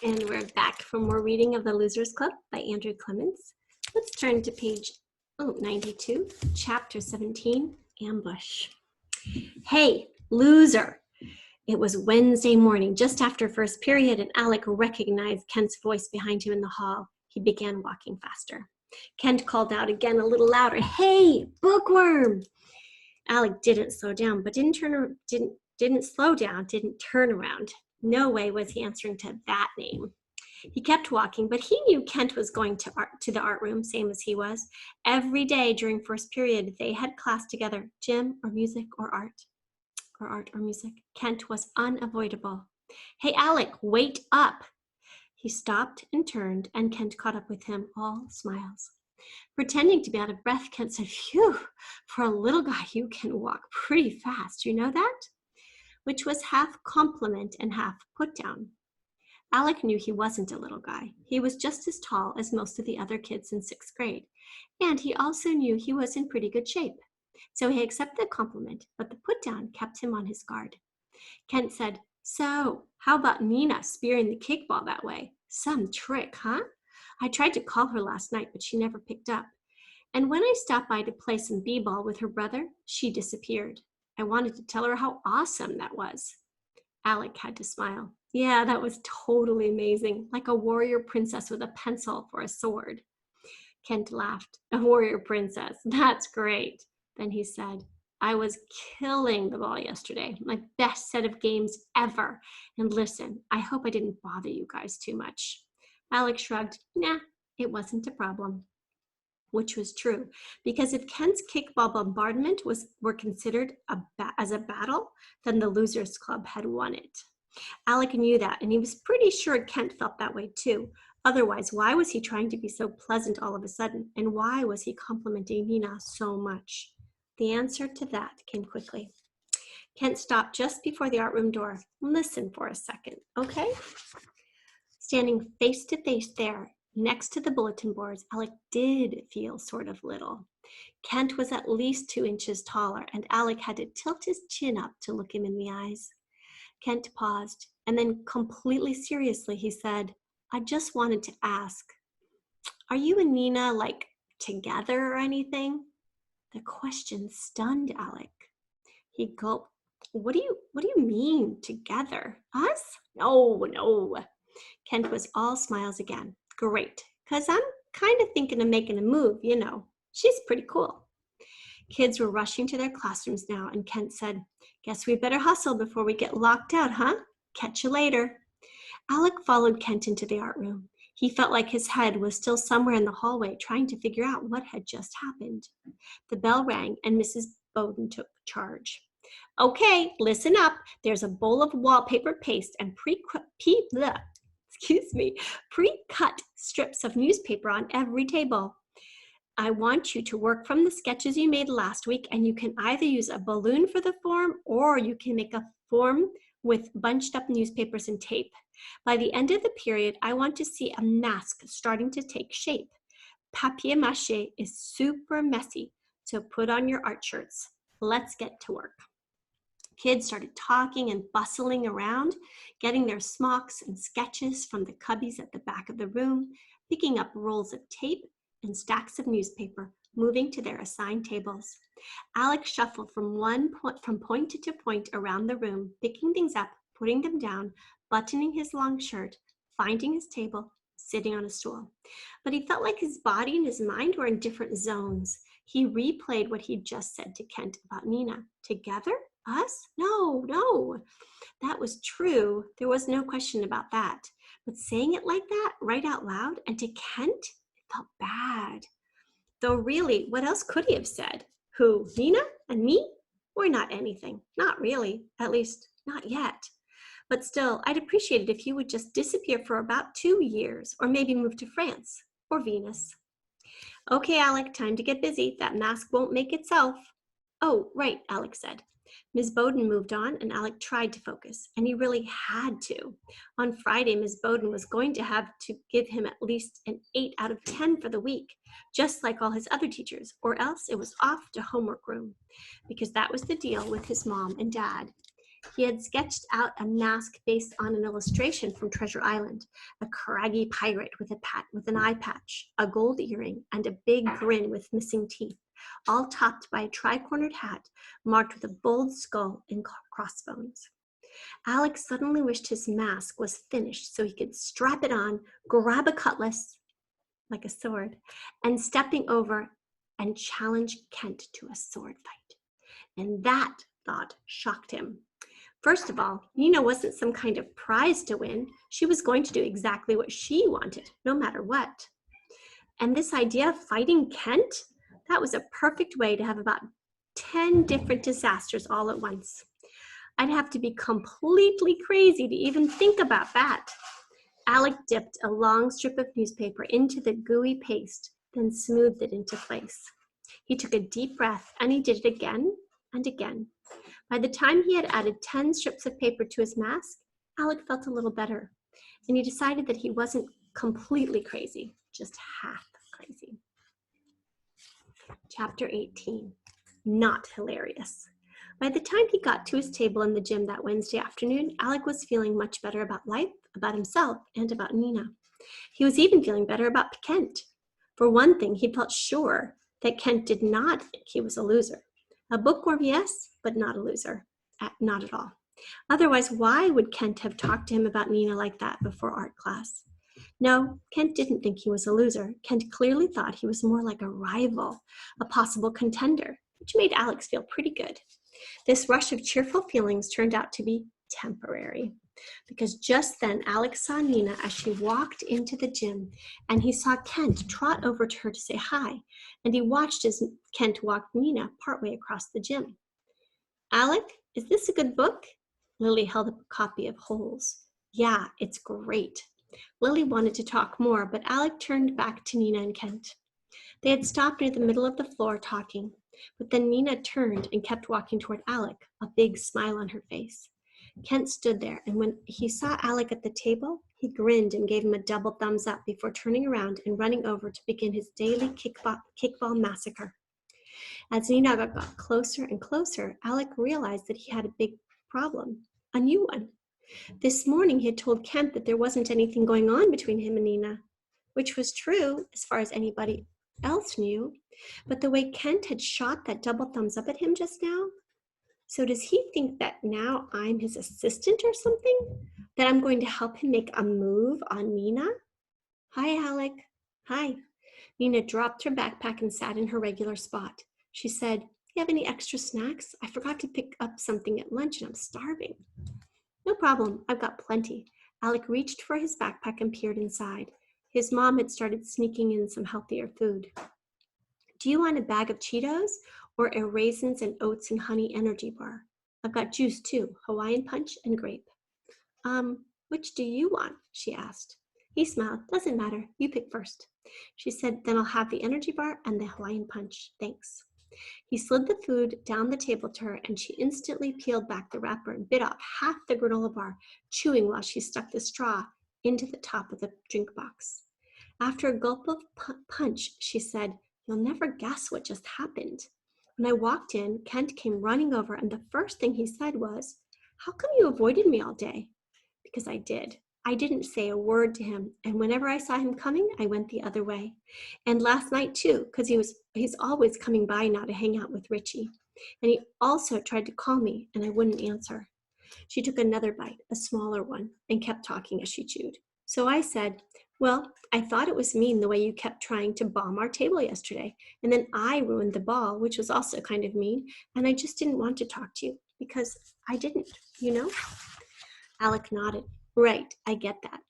And we're back for more reading of The Losers Club by Andrew Clements. Let's turn to page 92, chapter 17, Ambush. Hey, loser! It was Wednesday morning, just after first period, and Alec recognized Kent's voice behind him in the hall. He began walking faster. Kent called out again a little louder, "Hey, bookworm!" Alec didn't slow down, but didn't turn around. No way was he answering to that name. He kept walking, but he knew Kent was going to the art room, same as he was. Every day during first period, they had class together, gym or music or art or music. Kent was unavoidable. "Hey, Alec, wait up!" He stopped and turned, and Kent caught up with him, all smiles. Pretending to be out of breath, Kent said, "Phew, for a little guy, you can walk pretty fast. You know that?" Which was half compliment and half put down. Alec knew he wasn't a little guy. He was just as tall as most of the other kids in 6th grade. And he also knew he was in pretty good shape. So he accepted the compliment, but the put down kept him on his guard. Kent said, "So, how about Nina spearing the kickball that way? Some trick, huh? I tried to call her last night, but she never picked up. And when I stopped by to play some b-ball with her brother, she disappeared. I wanted to tell her how awesome that was." Alec had to smile. "Yeah, that was totally amazing, like a warrior princess with a pencil for a sword." Kent laughed. "A warrior princess, that's great." Then he said, "I was killing the ball yesterday, my best set of games ever. And listen, I hope I didn't bother you guys too much." Alec shrugged. Nah, it wasn't a problem. Which was true, because if Kent's kickball bombardment were considered as a battle, then the Losers Club had won it. Alec knew that, and he was pretty sure Kent felt that way too. Otherwise, why was he trying to be so pleasant all of a sudden, and why was he complimenting Nina so much? The answer to that came quickly. Kent stopped just before the art room door. "Listen for a second, okay?" Standing face to face there, next to the bulletin boards, Alec did feel sort of little. Kent was at least 2 inches taller, and Alec had to tilt his chin up to look him in the eyes. Kent paused, and then completely seriously he said, "I just wanted to ask, are you and Nina, like, together or anything?" The question stunned Alec. He gulped. What do you mean, together? Us? No. Kent was all smiles again. "Great, because I'm kind of thinking of making a move, you know. She's pretty cool." Kids were rushing to their classrooms now, and Kent said, "Guess we better hustle before we get locked out, huh? Catch you later." Alec followed Kent into the art room. He felt like his head was still somewhere in the hallway, trying to figure out what had just happened. The bell rang, and Mrs. Bowden took charge. "Okay, listen up. There's a bowl of wallpaper paste and pre-cut strips of newspaper on every table. I want you to work from the sketches you made last week, and you can either use a balloon for the form, or you can make a form with bunched up newspapers and tape. By the end of the period, I want to see a mask starting to take shape. Papier-mâché is super messy, so put on your art shirts. Let's get to work." Kids started talking and bustling around, getting their smocks and sketches from the cubbies at the back of the room, picking up rolls of tape and stacks of newspaper, moving to their assigned tables. Alec shuffled from point to point around the room, picking things up, putting them down, buttoning his long shirt, finding his table, sitting on a stool. But he felt like his body and his mind were in different zones. He replayed what he'd just said to Kent about Nina. Together? Us? No. That was true. There was no question about that. But saying it like that, right out loud, and to Kent, it felt bad. Though really, what else could he have said? Who, Nina and me? Or not anything. Not really. At least, not yet. But still, I'd appreciate it if you would just disappear for about 2 years, or maybe move to France or Venus. "Okay, Alec, time to get busy. That mask won't make itself." "Oh, right," Alec said. Ms. Bowden moved on, and Alec tried to focus, and he really had to. On Friday, Ms. Bowden was going to have to give him at least an 8 out of 10 for the week, just like all his other teachers, or else it was off to homework room, because that was the deal with his mom and dad. He had sketched out a mask based on an illustration from Treasure Island, a craggy pirate with an eye patch, a gold earring, and a big grin with missing teeth, all topped by a tri-cornered hat marked with a bold skull and crossbones. Alec suddenly wished his mask was finished so he could strap it on, grab a cutlass, like a sword, and stepping over and challenge Kent to a sword fight. And that thought shocked him. First of all, Nina wasn't some kind of prize to win. She was going to do exactly what she wanted, no matter what. And this idea of fighting Kent, that was a perfect way to have about 10 different disasters all at once. I'd have to be completely crazy to even think about that. Alec dipped a long strip of newspaper into the gooey paste, then smoothed it into place. He took a deep breath, and he did it again and again. By the time he had added 10 strips of paper to his mask, Alec felt a little better, and he decided that he wasn't completely crazy, just half crazy. Chapter 18, Not Hilarious. By the time he got to his table in the gym that Wednesday afternoon, Alec was feeling much better about life, about himself, and about Nina. He was even feeling better about Kent. For one thing, he felt sure that Kent did not think he was a loser. A bookworm, yes, but not a loser. Not at all. Otherwise, why would Kent have talked to him about Nina like that before art class? No, Kent didn't think he was a loser. Kent clearly thought he was more like a rival, a possible contender, which made Alex feel pretty good. This rush of cheerful feelings turned out to be temporary, because just then Alex saw Nina as she walked into the gym, and he saw Kent trot over to her to say hi, and he watched as Kent walked Nina partway across the gym. Alec, is this a good book? Lily held up a copy of Holes. Yeah, it's great. Lily wanted to talk more, but Alec turned back to Nina and Kent. They had stopped near the middle of the floor talking, but then Nina turned and kept walking toward Alec, a big smile on her face. Kent stood there, and when he saw Alec at the table, he grinned and gave him a double thumbs up before turning around and running over to begin his daily kickball massacre. As Nina got closer and closer, Alec realized that he had a big problem, a new one. This morning, he had told Kent that there wasn't anything going on between him and Nina, which was true as far as anybody else knew, but the way Kent had shot that double thumbs up at him just now, so does he think that now I'm his assistant or something? That I'm going to help him make a move on Nina? Hi, Alec. Hi. Nina dropped her backpack and sat in her regular spot. She said, you have any extra snacks? I forgot to pick up something at lunch and I'm starving. No problem, I've got plenty. Alec reached for his backpack and peered inside. His mom had started sneaking in some healthier food. Do you want a bag of Cheetos or a raisins and oats and honey energy bar? I've got juice too, Hawaiian punch and grape. Which do you want? She asked. He smiled. Doesn't matter, you pick first. She said, then I'll have the energy bar and the Hawaiian punch, thanks. He slid the food down the table to her, and she instantly peeled back the wrapper and bit off half the granola bar, chewing while she stuck the straw into the top of the drink box. After a gulp of punch, she said, you'll never guess what just happened. When I walked in, Kent came running over, and the first thing he said was, how come you avoided me all day? Because I did. I didn't say a word to him, and whenever I saw him coming, I went the other way. And last night too, because he's always coming by now to hang out with Richie. And he also tried to call me, and I wouldn't answer. She took another bite, a smaller one, and kept talking as she chewed. So I said, well, I thought it was mean the way you kept trying to bomb our table yesterday. And then I ruined the ball, which was also kind of mean, and I just didn't want to talk to you because I didn't, you know? Alec nodded. Right, I get that.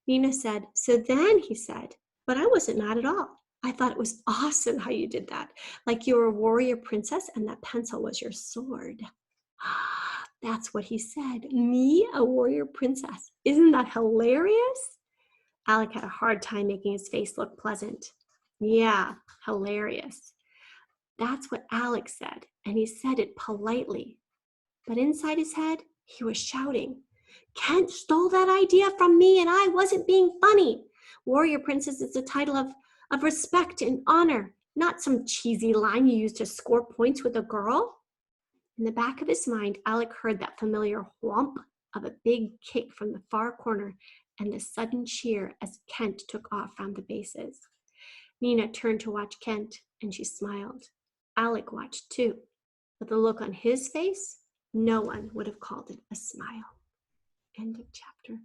Nina said, so then he said, but I wasn't mad at all. I thought it was awesome how you did that. Like you were a warrior princess and that pencil was your sword. That's what he said. Me, a warrior princess. Isn't that hilarious? Alec had a hard time making his face look pleasant. Yeah, hilarious. That's what Alec said, and he said it politely. But inside his head, he was shouting, Kent stole that idea from me and I wasn't being funny. Warrior Princess is a title of respect and honor, not some cheesy line you use to score points with a girl. In the back of his mind, Alec heard that familiar whomp of a big kick from the far corner and the sudden cheer as Kent took off round the bases. Nina turned to watch Kent, and she smiled. Alec watched too, but the look on his face, no one would have called it a smile. End of chapter.